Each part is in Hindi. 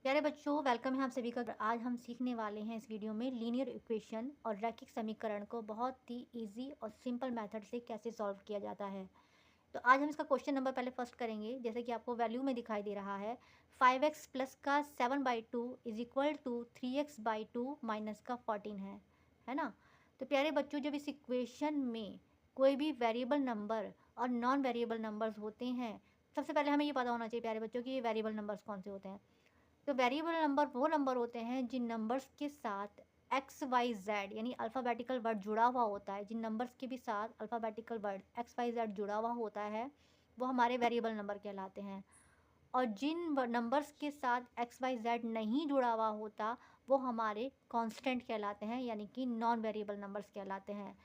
प्यारे बच्चों, वेलकम है आप सभी का। आज हम सीखने वाले हैं इस वीडियो में लीनियर इक्वेशन और रैखिक समीकरण को बहुत ही इजी और सिंपल मेथड से कैसे सॉल्व किया जाता है। तो आज हम इसका क्वेश्चन नंबर पहले फर्स्ट करेंगे। जैसे कि आपको वैल्यू में दिखाई दे रहा है 5x प्लस का 7/2 is equal to 3x/2 minus का 14 है ना। तो प्यारे बच्चों, जब इस इक्वेशन में कोई भी वेरिएबल नंबर और नॉन वेरिएबल नंबर्स होते हैं, सबसे पहले हमें ये पता होना चाहिए प्यारे बच्चों कि ये वेरिएबल नंबर्स कौन से होते हैं। तो वेरिएबल नंबर वो नंबर होते हैं जिन नंबर्स के साथ एक्स वाई जेड यानी अल्फ़ाबेटिकल वर्ड जुड़ा हुआ होता है। जिन नंबर्स के भी साथ alphabetical word X Y Z जुड़ा हुआ होता है वो हमारे वेरिएबल नंबर कहलाते हैं। और जिन नंबर्स के साथ एक्स वाई जेड नहीं जुड़ा हुआ होता वो हमारे कांस्टेंट कहलाते हैं, यानी कि नॉन वेरिएबल नंबर्स कहलाते हैं।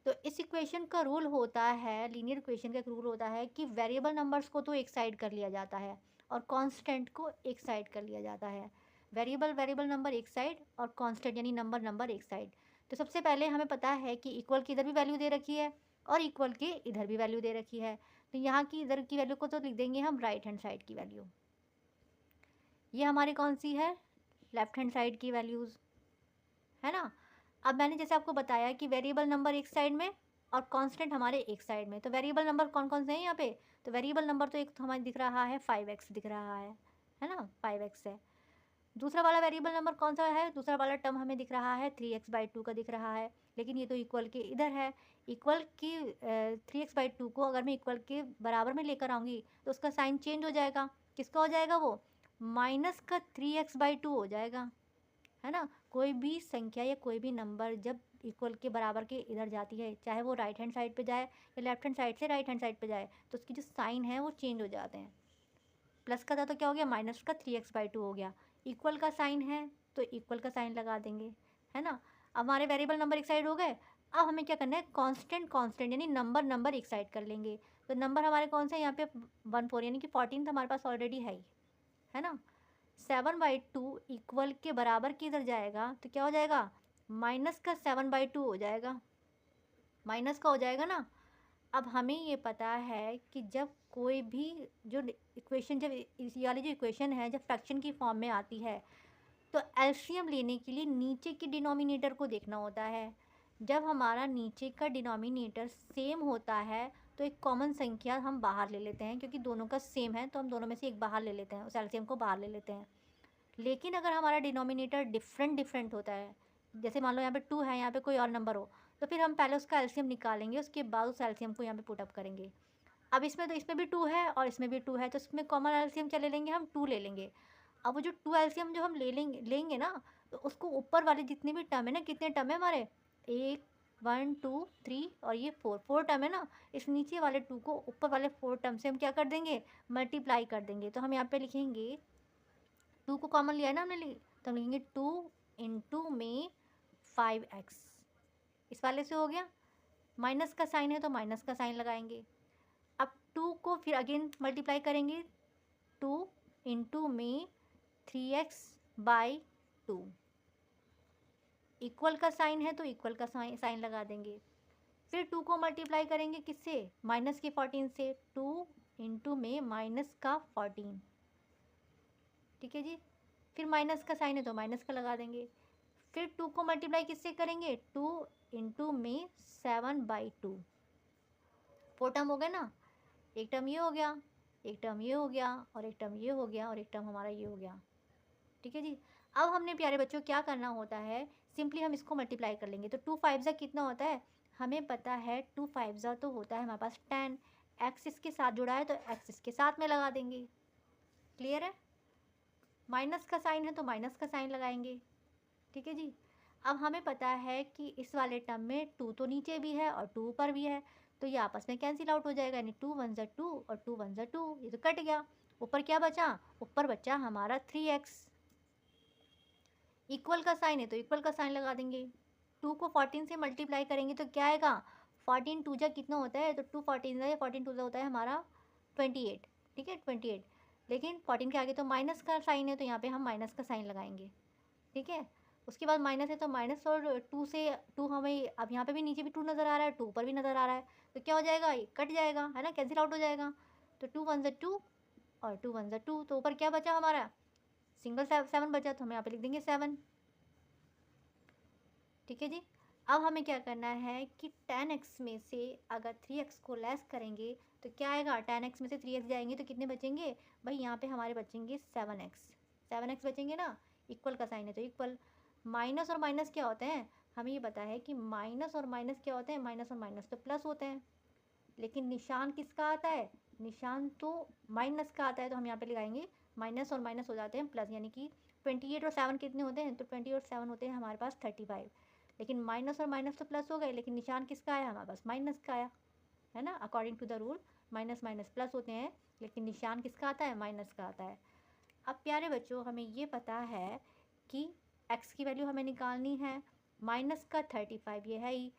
तो इस इक्वेशन का रूल होता है, लीनियर इक्वेशन का एक रूल होता है कि वेरिएबल नंबर्स को तो एक साइड कर लिया जाता है और कांस्टेंट को एक साइड कर लिया जाता है। वेरिएबल वेरिएबल नंबर एक साइड और कांस्टेंट यानी नंबर नंबर एक साइड। तो सबसे पहले हमें पता है कि इक्वल की इधर भी वैल्यू दे रखी है और इक्वल के इधर भी वैल्यू दे रखी है। तो यहाँ की इधर की वैल्यू को तो लिख देंगे हम राइट हैंड साइड की वैल्यू। ये हमारी कौन सी है? लेफ्ट हैंड साइड की वैल्यूज़, है ना। अब मैंने जैसे आपको बताया कि वेरिएबल नंबर एक साइड में और कांस्टेंट हमारे एक साइड में। तो वेरिएबल नंबर कौन कौन से हैं यहाँ पे? तो वेरिएबल नंबर तो एक तो हमें दिख रहा है 5x दिख रहा है ना, 5x है। दूसरा वाला वेरिएबल नंबर कौन सा है? दूसरा वाला टर्म हमें दिख रहा है 3x/2 का दिख रहा है, लेकिन ये तो इक्वल के इधर है। इक्वल की 3x/2 को अगर मैं इक्वल के बराबर में लेकर आऊँगी तो उसका साइन चेंज हो जाएगा। किसका हो जाएगा वो? माइनस का 3x/2 हो जाएगा, है ना। कोई भी संख्या या कोई भी नंबर जब इक्वल के बराबर के इधर जाती है, चाहे वो राइट हैंड साइड पे जाए या लेफ्ट हैंड साइड से राइट हैंड साइड पे जाए, तो उसकी जो साइन है वो चेंज हो जाते हैं। प्लस का था तो क्या हो गया? माइनस का 3x/2 हो गया। इक्वल का साइन है तो इक्वल का साइन लगा देंगे, है ना। अब हमारे वेरिएबल नंबर एक साइड हो गए। अब हमें क्या करना है? कांस्टेंट कांस्टेंट यानी नंबर नंबर एक साइड कर लेंगे। तो नंबर हमारे कौन से हैं यहाँ पे? 1 4 यानी कि 14 तो हमारे पास ऑलरेडी है ना। 7/2 इक्वल के बराबर किधर जाएगा तो क्या हो जाएगा? माइनस का 7/2 हो जाएगा, माइनस का हो जाएगा ना। अब हमें ये पता है कि जब कोई भी जो इक्वेशन, जब इस वाली जो इक्वेशन है जब फ्रैक्शन की फॉर्म में आती है तो एलसीएम लेने के लिए नीचे के डिनोमिनेटर को देखना होता है। जब हमारा नीचे का डिनोमिनेटर सेम होता है तो एक कॉमन संख्या हम बाहर ले लेते हैं, क्योंकि दोनों का सेम है तो हम दोनों में से एक बाहर ले लेते हैं, उस एलसीएम को बाहर ले लेते हैं। लेकिन अगर हमारा डिनोमिनेटर डिफरेंट डिफरेंट होता है, जैसे मान लो यहाँ पे 2 है, यहाँ पे कोई और नंबर हो, तो फिर हम पहले उसका एलसीएम निकालेंगे, उसके बाद उस एलसीएम को यहाँ पे पुट अप करेंगे। अब इसमें तो इसमें भी 2 है और इसमें भी 2 है, तो इसमें कॉमन एलसीएम क्या ले लेंगे? हम 2 ले लेंगे। अब वो जो 2 एलसीएम जो हम लेंगे ना, तो उसको ऊपर वाले जितने भी टर्म है ना, कितने टर्म है हमारे? 1 1 2 3 और ये 4 टर्म है ना। इस नीचे वाले 2 को ऊपर वाले 4 टर्म से हम क्या कर देंगे? मल्टीप्लाई कर देंगे। तो हम यहाँ पे लिखेंगे 2 को कॉमन लिया है ना हमने तो हम लिखेंगे 2 इंटू में 5x। इस वाले से हो गया। माइनस का साइन है तो माइनस का साइन लगाएंगे। अब 2 को फिर अगेन मल्टीप्लाई करेंगे 2 इंटू में 3x/2। इक्वल का साइन है तो इक्वल का साइन लगा देंगे। फिर 2 को मल्टीप्लाई करेंगे किससे? माइनस के 14 से। 2 इंटू में माइनस का 14, ठीक है जी। फिर माइनस का साइन है तो माइनस का लगा देंगे। फिर 2 को मल्टीप्लाई किससे करेंगे? 2 इंटू में 7/2। 4 टर्म हो गए ना। एक टर्म ये हो गया, एक टर्म ये हो गया और एक टर्म ये हो गया और एक टर्म हमारा ये हो गया, ठीक है जी। अब हमने प्यारे बच्चों क्या करना होता है? सिंपली हम इसको मल्टीप्लाई कर लेंगे। तो 2 5 ज़ा कितना होता है? हमें पता है 2 5 ज़ा तो होता है हमारे पास 10। एक्स इसके साथ जुड़ा है तो एक्स इसके साथ में लगा देंगे। क्लियर है? माइनस का साइन है तो माइनस का साइन लगाएंगे, ठीक है जी। अब हमें पता है कि इस वाले टर्म में 2 तो नीचे भी है और 2 ऊपर भी है, तो ये आपस में कैंसिल आउट हो जाएगा, यानी 2 1 ज़ा 2 और 2 1 ज़ा 2, ये तो कट गया। ऊपर क्या बचा? ऊपर बचा हमारा 3x। इक्वल का साइन है तो इक्वल का साइन लगा देंगे। 2 को 14 से मल्टीप्लाई करेंगे तो क्या आएगा? 14 2 जा कितना होता है? तो 2 14 या 14 2 होता है हमारा 28, ठीक है 28। लेकिन 14 के आगे तो माइनस का साइन है तो यहाँ पे हम माइनस का साइन लगाएंगे, ठीक है। उसके बाद माइनस है तो माइनस, और 2 से 2 हमें अब यहाँ पे भी नीचे भी 2 नज़र आ रहा है, 2 ऊपर भी नज़र आ रहा है, तो क्या हो जाएगा? ये कट जाएगा, है ना, कैंसिल आउट हो जाएगा। तो 2 1 ज़ा 2 और 2 1 ज़ा 2, तो ऊपर क्या बचा हमारा? सिंगल 7 बचा तो हम यहाँ पे लिख देंगे 7। ठीक है जी। अब हमें क्या करना है कि 10x में से अगर 3x को लेस करेंगे तो क्या आएगा, 10x में से 3x जाएंगे तो कितने बचेंगे भाई, यहाँ पे हमारे बचेंगे 7x बचेंगे ना, इक्वल का साइन है तो इक्वल। माइनस और माइनस क्या होते हैं, हमें ये पता है कि माइनस और माइनस क्या होते हैं, माइनस और माइनस तो प्लस होते हैं, लेकिन निशान किसका आता है, निशान तो माइनस का आता है, तो हम यहाँ पे लगाएंगे माइनस और माइनस हो जाते हैं प्लस, यानी कि 28 और 7 कितने होते हैं, तो 20 और 7 होते हैं हमारे पास 35। लेकिन माइनस और माइनस तो प्लस हो गए, लेकिन निशान किसका आया, हमारे पास माइनस का आया, है ना। According to the rule minus minus plus होते हैं, लेकिन निशान किसका आता है, माइनस का आता है। अब प्यारे बच्चों हमें ये पता है कि x की वैल्यू हमें निकालनी है, माइनस का 35 ये है ही,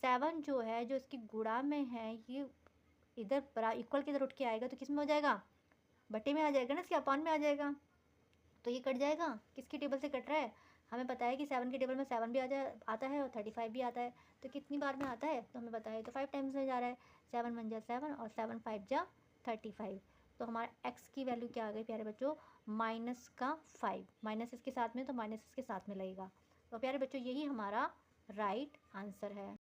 7 जो है जो इसकी गुणा में है ये इधर बरा इक्वल की इधर उठ के आएगा तो किस में हो जाएगा, बटे में आ जाएगा ना, इसके अपॉन में आ जाएगा, तो ये कट जाएगा, किसकी टेबल से कट रहा है, हमें पता है कि 7 की टेबल में 7 भी आता है और 35 भी आता है, तो कितनी बार में आता है तो हमें पता है, तो 5 टाइम्स में जा रहा है, 7 1 जा 7 और 7 5 जा 35। तो हमारा x की वैल्यू क्या आ गई प्यारे बच्चों, -5, माइनस इसके साथ में तो माइनस इसके साथ में लगेगा। तो प्यारे बच्चों यही हमारा राइट आंसर है।